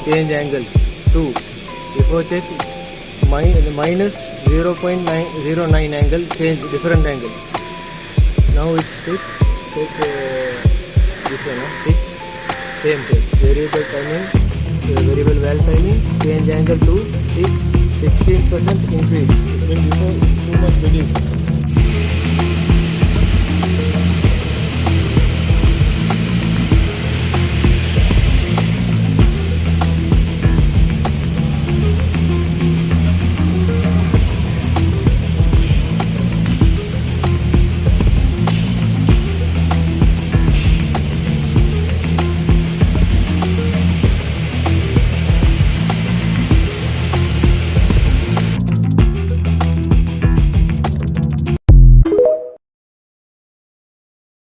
change angle 2. Before check minus 0.09 angle, change different angle. Now it's fixed. Check this one, fix. Same. Variable timing, variable valve timing, change angle to 16% increase. It means before too much reduce.